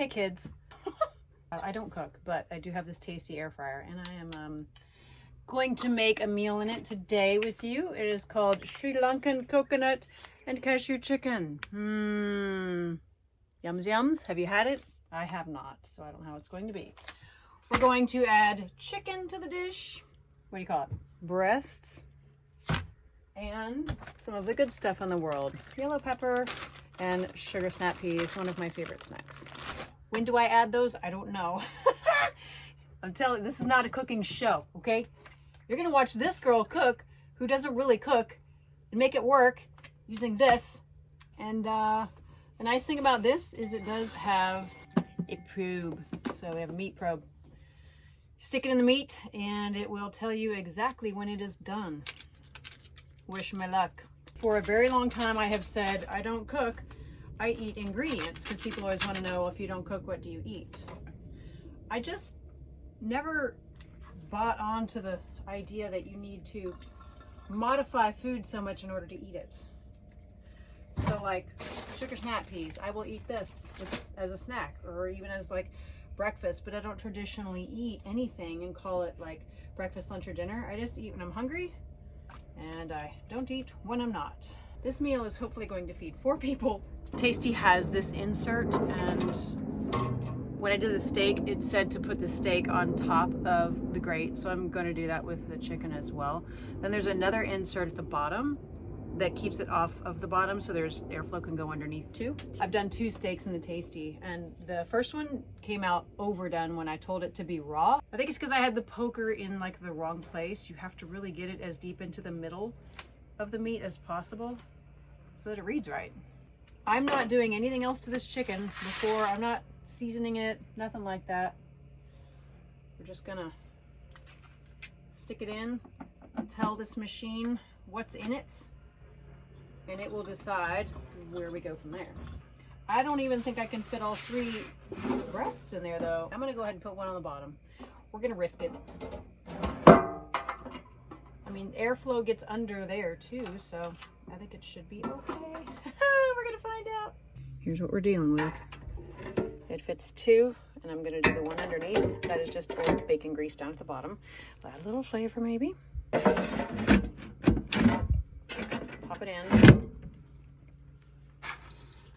Hey kids. I don't cook, but I do have this Tastee air fryer, and I am going to make a meal in it today with you. It is called Sri Lankan coconut and cashew chicken. Yums yums. Have you had it? I have not, so I don't know how it's going to be. We're going to add chicken to the dish. What do you call it? Breasts. And some of the good stuff in the world. Yellow pepper and sugar snap peas, one of my favorite snacks. When do I add those? I don't know. I'm telling you, this is not a cooking show, okay? You're gonna watch this girl cook who doesn't really cook and make it work using this. And the nice thing about this is it does have a probe. So we have a meat probe. Stick it in the meat and it will tell you exactly when it is done. Wish me luck. For a very long time I have said I don't cook, I eat ingredients, because people always want to know, if you don't cook, what do you eat? I just never bought onto the idea that you need to modify food so much in order to eat it. So like sugar snap peas, I will eat this as a snack or even as like breakfast, but I don't traditionally eat anything and call it like breakfast, lunch, or dinner. I just eat when I'm hungry, and I don't eat when I'm not. This meal is hopefully going to feed 4 people. Tastee has this insert, and when I did the steak, it said to put the steak on top of the grate, so I'm going to do that with the chicken as well. Then there's another insert at the bottom that keeps it off of the bottom, so there's airflow can go underneath too. I've done 2 steaks in the Tastee, and the first one came out overdone when I told it to be raw. I think it's because I had the poker in like the wrong place. You have to really get it as deep into the middle of the meat as possible so that it reads right. I'm not doing anything else to this chicken before. I'm not seasoning it, nothing like that. We're just gonna stick it in, tell this machine what's in it, and it will decide where we go from there. I don't even think I can fit all 3 breasts in there though. I'm gonna go ahead and put one on the bottom. We're gonna risk it. I mean, airflow gets under there too, so I think it should be okay. We're gonna find out. Here's what we're dealing with. It fits 2, and I'm gonna do the one underneath. That is just old bacon grease down at the bottom. Add a little flavor maybe. Pop it in.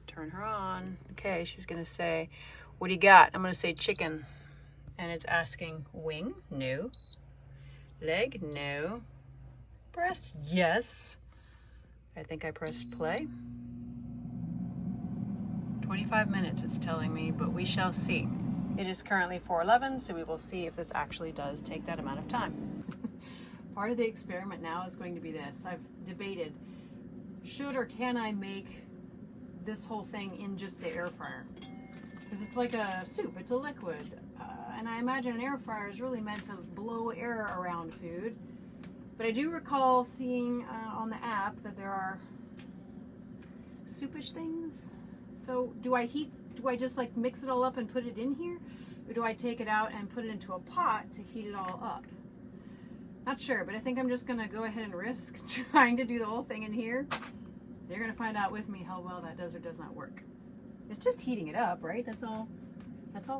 Turn her on. Okay, she's gonna say, what do you got? I'm gonna say chicken. And it's asking wing, no. Leg, no. Breast, yes. I think I pressed play. 25 minutes it's telling me, but we shall see. It is currently 4:11, so we will see if this actually does take that amount of time. Part of the experiment now is going to be this. I've debated, should or can I make this whole thing in just the air fryer? Because it's like a soup, it's a liquid. And I imagine an air fryer is really meant to blow air around food. But I do recall seeing on the app that there are soupish things. So do I just like mix it all up and put it in here? Or do I take it out and put it into a pot to heat it all up? Not sure, but I think I'm just gonna go ahead and risk trying to do the whole thing in here. You're gonna find out with me how well that does or does not work. It's just heating it up, right? That's all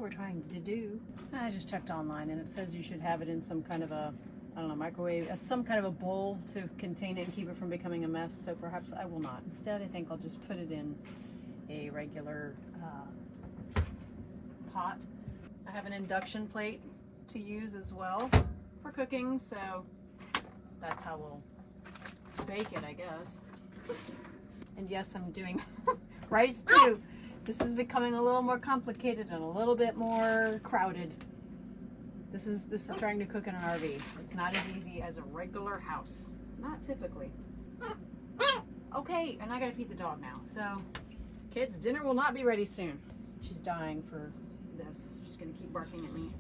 we're trying to do. I just checked online and it says you should have it in some kind of a, I don't know, microwave, some kind of a bowl to contain it and keep it from becoming a mess. So perhaps I will not. Instead, I think I'll just put it in a regular pot. I have an induction plate to use as well for cooking, so that's how we'll bake it, I guess. And yes, I'm doing rice too. This is becoming a little more complicated and a little bit more crowded. This is trying to cook in an RV. It's not as easy as a regular house. Not typically. Okay, and I gotta feed the dog now. So, kids, dinner will not be ready soon. She's dying for this. She's gonna keep barking at me.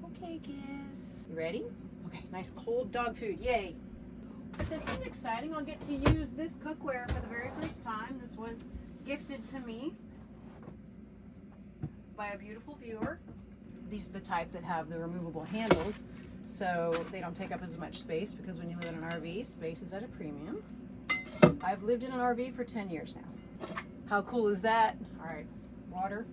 Okay, kids. You ready? Okay, nice cold dog food. Yay. But this is exciting. I'll get to use this cookware for the very first time. This was gifted to me by a beautiful viewer. These are the type that have the removable handles, so they don't take up as much space, because when you live in an RV, space is at a premium. I've lived in an RV for 10 years now. How cool is that? All right, water.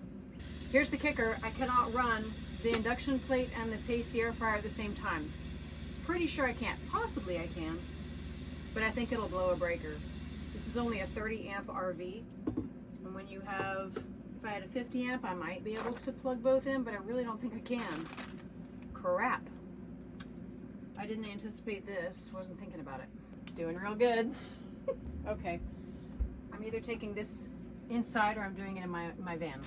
Here's the kicker. I cannot run the induction plate and the Tastee air fryer at the same time. Pretty sure I can't. Possibly I can, but I think it'll blow a breaker. This is only a 30 amp RV, and when you have, if I had a 50 amp, I might be able to plug both in, but I really don't think I can. Crap. I didn't anticipate this, wasn't thinking about it. Doing real good. Okay, I'm either taking this inside or I'm doing it in my van,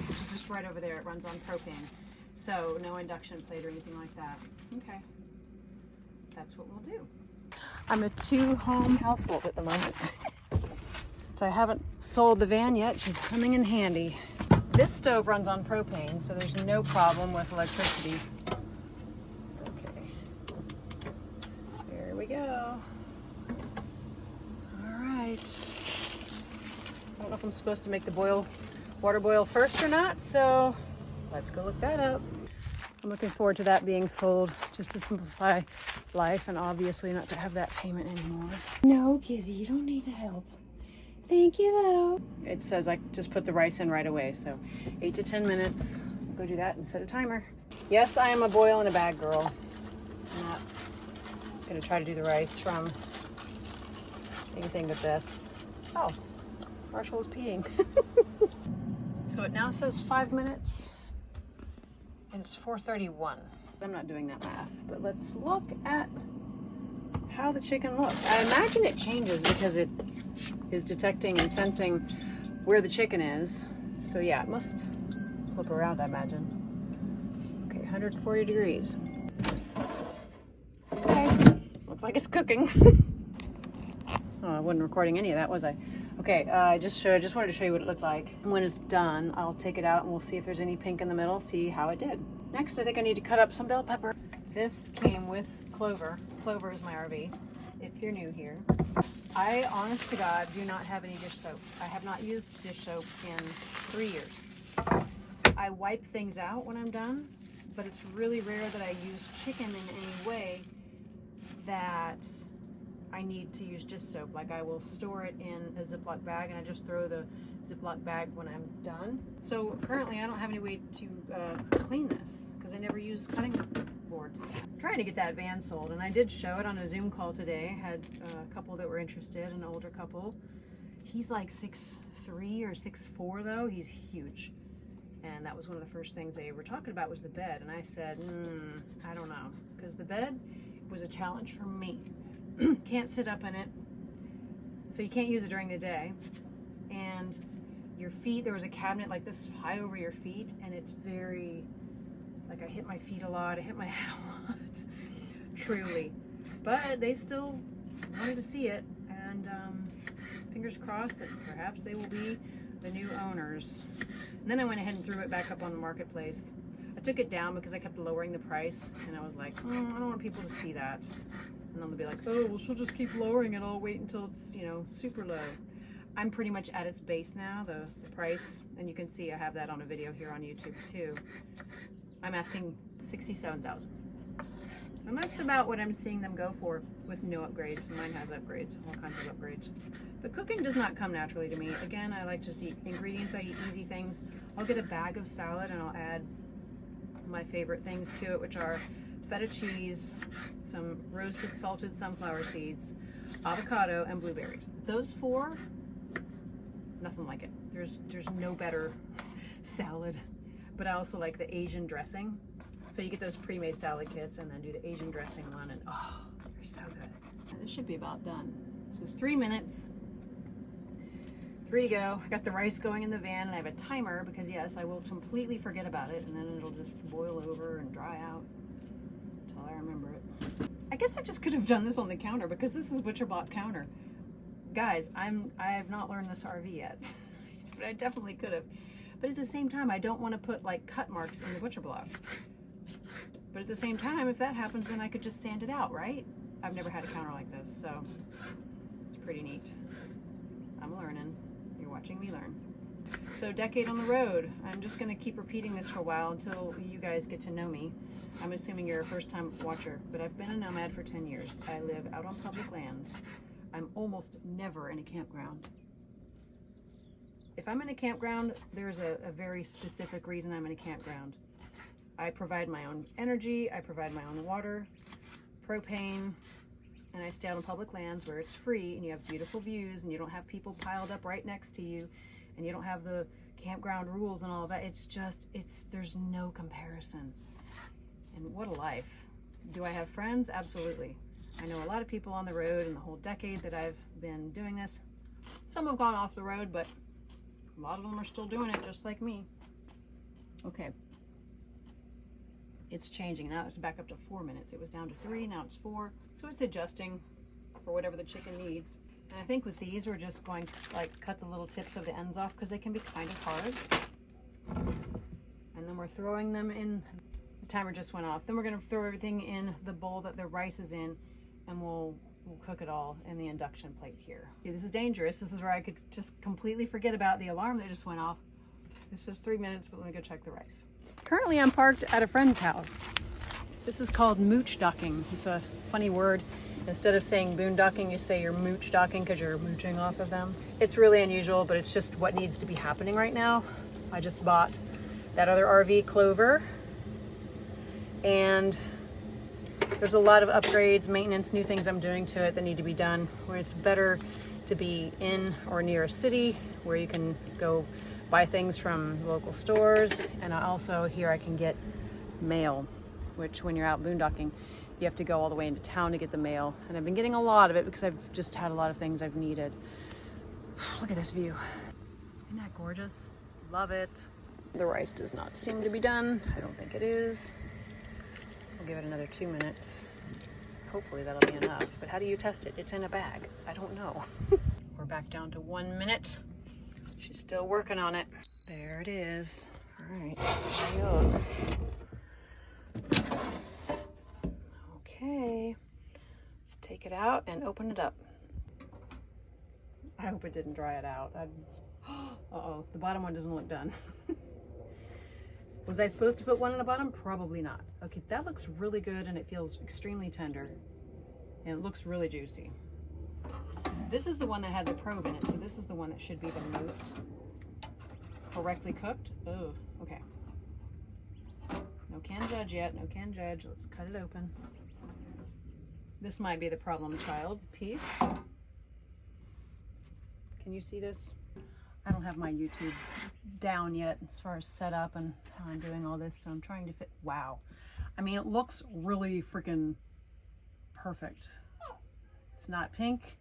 which is just right over there. It runs on propane, so no induction plate or anything like that. Okay, that's what we'll do. I'm a 2-home household at the moment. Since I haven't sold the van yet, she's coming in handy. This stove runs on propane, so there's no problem with electricity. Okay, there we go. All right. I don't know if I'm supposed to make the water boil first or not, so let's go look that up. I'm looking forward to that being sold, just to simplify life and obviously not to have that payment anymore. No, Kizzy, you don't need the help. Thank you, though. It says I just put the rice in right away, so 8 to 10 minutes. I'll go do that and set a timer. Yes, I am a boil in a bag girl. I'm not gonna try to do the rice from anything but this. Oh, Marshall's peeing. So it now says 5 minutes. And it's 4:31. I'm not doing that math, but let's look at how the chicken looks. I imagine it changes because it is detecting and sensing where the chicken is. So yeah, it must flip around, I imagine. Okay, 140 degrees. Okay, looks like it's cooking. Oh, I wasn't recording any of that, was I? Okay, I just wanted to show you what it looked like. And when it's done, I'll take it out and we'll see if there's any pink in the middle, see how it did. Next, I think I need to cut up some bell pepper. This came with Clover. Clover is my RV, if you're new here. I, honest to God, do not have any dish soap. I have not used dish soap in 3 years. I wipe things out when I'm done, but it's really rare that I use chicken in any way that I need to use dish soap. Like I will store it in a Ziploc bag and I just throw the Ziploc bag when I'm done. So currently I don't have any way to clean this because I never use cutting boards. I'm trying to get that van sold, and I did show it on a Zoom call today. Had a couple that were interested, an older couple. He's like 6'3" or 6'4" though. He's huge. And that was one of the first things they were talking about was the bed. And I said, I don't know, because the bed was a challenge for me. Can't sit up in it, so you can't use it during the day, and your feet, there was a cabinet like this high over your feet, and it's very, like I hit my feet a lot, I hit my head a lot, truly, but they still wanted to see it, and fingers crossed that perhaps they will be the new owners. And then I went ahead and threw it back up on the marketplace. I took it down because I kept lowering the price, and I was like, I don't want people to see that. And then they'll be like, oh, well, she'll just keep lowering it. I'll wait until it's, you know, super low. I'm pretty much at its base now, the price. And you can see I have that on a video here on YouTube too. I'm asking $67,000. And that's about what I'm seeing them go for with no upgrades. Mine has upgrades, all kinds of upgrades. But cooking does not come naturally to me. Again, I like just eat ingredients. I eat easy things. I'll get a bag of salad and I'll add my favorite things to it, which are feta cheese, some roasted salted sunflower seeds, avocado, and blueberries. Those 4, nothing like it. There's no better salad. But I also like the Asian dressing. So you get those pre-made salad kits and then do the Asian dressing one, and oh, they're so good. And this should be about done. So it's 3 minutes. 3 to go. I got the rice going in the van, and I have a timer because yes, I will completely forget about it, and then it'll just boil over and dry out until I remember it. I guess I just could have done this on the counter because this is ButcherBlock counter. Guys, I have not learned this RV yet, but I definitely could have. But at the same time, I don't want to put like cut marks in the ButcherBlock. But at the same time, if that happens, then I could just sand it out, right? I've never had a counter like this, so it's pretty neat. I'm learning. You're watching me learn. So decade on the road. I'm just going to keep repeating this for a while until you guys get to know me. I'm assuming you're a first-time watcher, but I've been a nomad for 10 years. I live out on public lands. I'm almost never in a campground. if I'm in a campground, there's a very specific reason I'm in a campground. I provide my own energy, I provide my own water, propane, and I stay on public lands where it's free and you have beautiful views and you don't have people piled up right next to you and you don't have the campground rules and all that. There's no comparison. And what a life. Do I have friends? Absolutely. I know a lot of people on the road in the whole decade that I've been doing this. Some have gone off the road, but a lot of them are still doing it just like me. Okay. It's changing. Now it's back up to 4 minutes. It was down to 3, now it's 4. So it's adjusting for whatever the chicken needs. And I think with these, we're just going to like cut the little tips of the ends off because they can be kind of hard. And then we're throwing them in. The timer just went off. Then we're going to throw everything in the bowl that the rice is in, and we'll cook it all in the induction plate here. See, this is dangerous. This is where I could just completely forget about the alarm that just went off. It's just 3 minutes, but let me go check the rice. Currently, I'm parked at a friend's house. This is called mooch docking. It's a funny word. Instead of saying boondocking, you say you're mooch docking because you're mooching off of them. It's really unusual, but it's just what needs to be happening right now. I just bought that other RV, Clover, and there's a lot of upgrades, maintenance, new things I'm doing to it that need to be done, where it's better to be in or near a city where you can go buy things from local stores. And also here I can get mail, which when you're out boondocking, you have to go all the way into town to get the mail. And I've been getting a lot of it because I've just had a lot of things I've needed. Look at this view. Isn't that gorgeous? Love it. The rice does not seem to be done. I don't think it is. We'll give it another 2 minutes. Hopefully that'll be enough. But how do you test it? It's in a bag. I don't know. We're back down to 1 minute. She's still working on it. There it is. All right, let's see how you look. Okay, let's take it out and open it up. I hope it didn't dry it out. Uh-oh, the bottom one doesn't look done. Was I supposed to put one on the bottom? Probably not. Okay, that looks really good and it feels extremely tender. And it looks really juicy. This is the one that had the probe in it, so this is the one that should be the most correctly cooked. Oh, okay. No can judge yet, no can judge. Let's cut it open. This might be the problem child piece. Can you see this? I don't have my YouTube down yet as far as setup and how I'm doing all this, so I'm trying to fit. Wow. I mean, it looks really freaking perfect. It's not pink.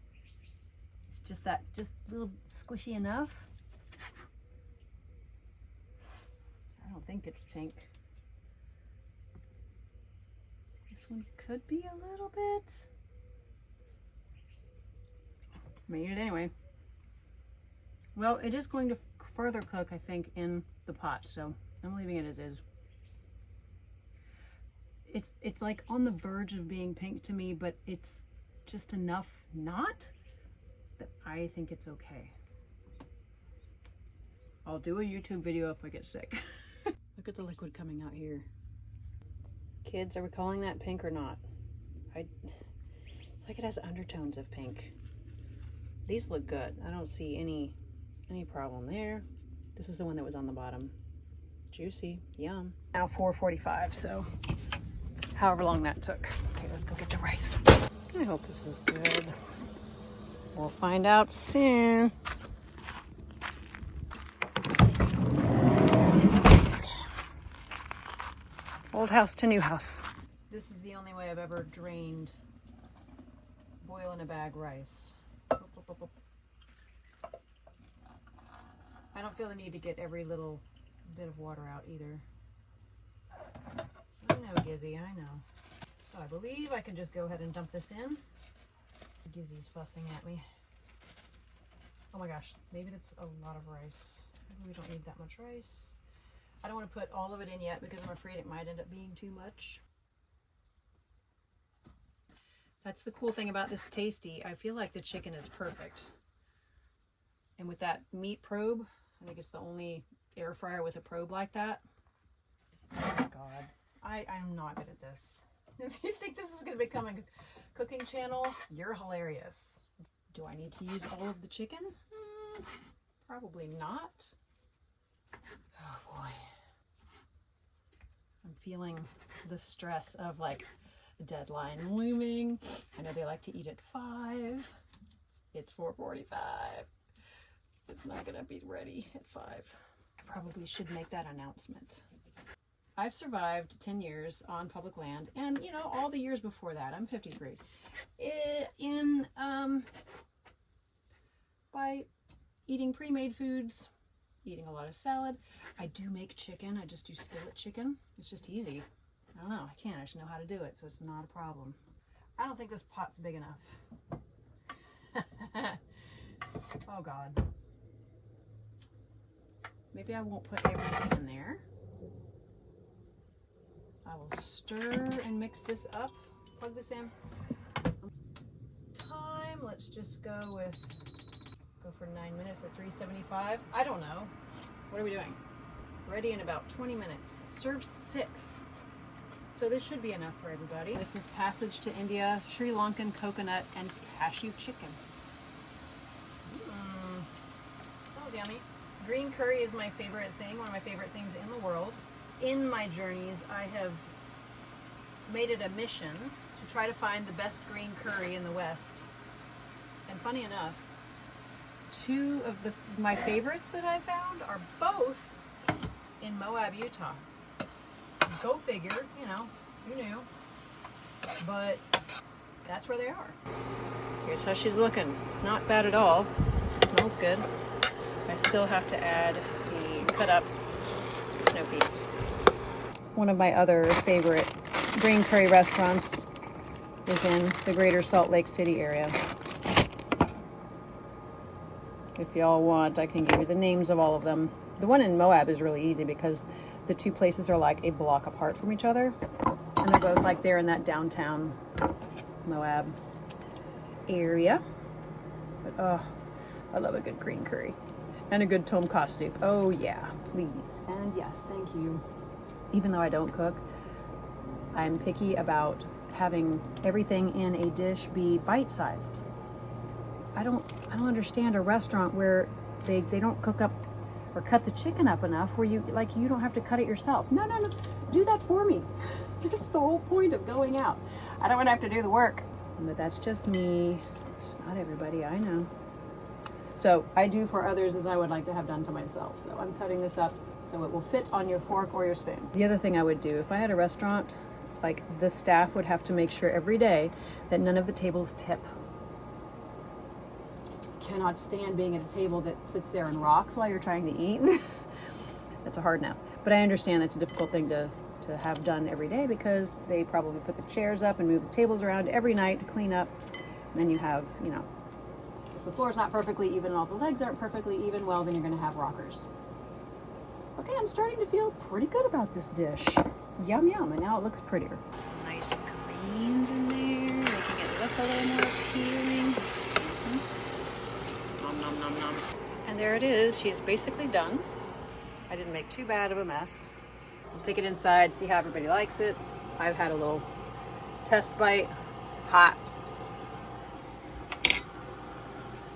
It's just that, just a little squishy enough. I don't think it's pink. This one could be a little bit. I'm gonna eat it anyway. Well, it is going to further cook, I think, in the pot, so I'm leaving it as is. It's like on the verge of being pink to me, but it's just enough not that I think it's okay. I'll do a YouTube video if I get sick. Look at the liquid coming out here. Kids, are we calling that pink or not? It's like it has undertones of pink. These look good. I don't see any problem there. This is the one that was on the bottom. Juicy, yum. Now 4:45, so however long that took. Okay, let's go get the rice. I hope this is good. We'll find out soon. Okay. Old house to new house. This is the only way I've ever drained boil in a bag rice. I don't feel the need to get every little bit of water out either. I know, Gizzy, I know. So I believe I can just go ahead and dump this in. Gizzy's fussing at me. Oh my gosh, maybe that's a lot of rice. Maybe we don't need that much rice. I don't want to put all of it in yet because I'm afraid it might end up being too much. That's the cool thing about this Tastee. I feel like the chicken is perfect. And with that meat probe, I think it's the only air fryer with a probe like that. Oh my God, I'm not good at this. If you think this is going to become a cooking channel, you're hilarious. Do I need to use all of the chicken? Probably not. Oh boy. I'm feeling the stress of like a deadline looming. I know they like to eat at 5. It's 4:45. It's not gonna be ready at 5. I probably should make that announcement. I've survived 10 years on public land, and you know, all the years before that, I'm 53, by eating pre-made foods, eating a lot of salad. I do make chicken. I just do skillet chicken. It's just easy. I don't know. I can't. I just know how to do it, so it's not a problem. I don't think this pot's big enough. Oh God. Maybe I won't put everything in there. I will stir and mix this up. Plug this in. Time. Let's just go for 9 minutes at 375. I don't know. What are we doing? Ready in about 20 minutes. Serves 6. So this should be enough for everybody. This is Passage to India, Sri Lankan coconut and cashew chicken. That was yummy. Green curry is my favorite thing, one of my favorite things in the world. In my journeys, I have made it a mission to try to find the best green curry in the West. And funny enough, 2 of my favorites that I found are both in Moab, Utah. Go figure, you know, who knew? But that's where they are. Here's how she's looking. Not bad at all. Smells good. I still have to add the cut up snow peas. One of my other favorite green curry restaurants is in the greater Salt Lake City area. If y'all want, I can give you the names of all of them. The one in Moab is really easy because the 2 places are like a block apart from each other. And they're both like there in that downtown Moab area. But oh, I love a good green curry. And a good tom kha soup. Oh yeah, please. And yes, thank you. Even though I don't cook, I'm picky about having everything in a dish be bite-sized. I don't understand a restaurant where they don't cook up or cut the chicken up enough where you don't have to cut it yourself. No, do that for me. That's the whole point of going out. I don't want to have to do the work. But that's just me. It's not everybody, I know. So I do for others as I would like to have done to myself. So I'm cutting this up so it will fit on your fork or your spoon. The other thing I would do, if I had a restaurant, like the staff would have to make sure every day that none of the tables tip. Cannot stand being at a table that sits there and rocks while you're trying to eat. That's a hard no. But I understand that's a difficult thing to have done every day because they probably put the chairs up and move the tables around every night to clean up. And then you have, you know, if the floor's not perfectly even and all the legs aren't perfectly even, well, then you're going to have rockers. Okay, I'm starting to feel pretty good about this dish. Yum, yum, and now it looks prettier. Some nice greens in there, making it look a little more appealing. Nom, nom, nom, nom. And there it is. She's basically done. I didn't make too bad of a mess. I'll take it inside, see how everybody likes it. I've had a little test bite. Hot.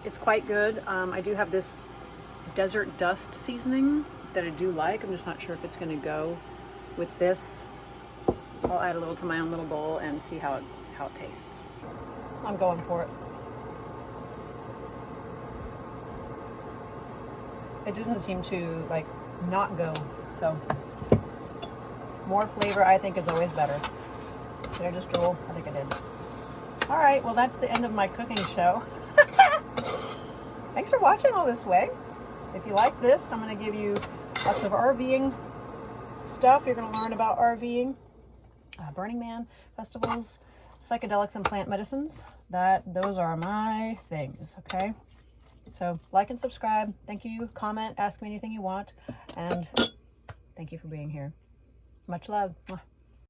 It's quite good. I do have this desert dust seasoning that I do like. I'm just not sure if it's going to go with this. I'll add a little to my own little bowl and see how it tastes. I'm going for it. It doesn't seem to like not go, so more flavor I think is always better. Did I just drool? I think I did. All right, well that's the end of my cooking show. Thanks for watching all this way. If you like this, I'm going to give you lots of RVing stuff. You're going to learn about RVing, Burning Man festivals, psychedelics and plant medicines. Those are my things, okay? So like and subscribe. Thank you. Comment, ask me anything you want. And thank you for being here. Much love. Mwah.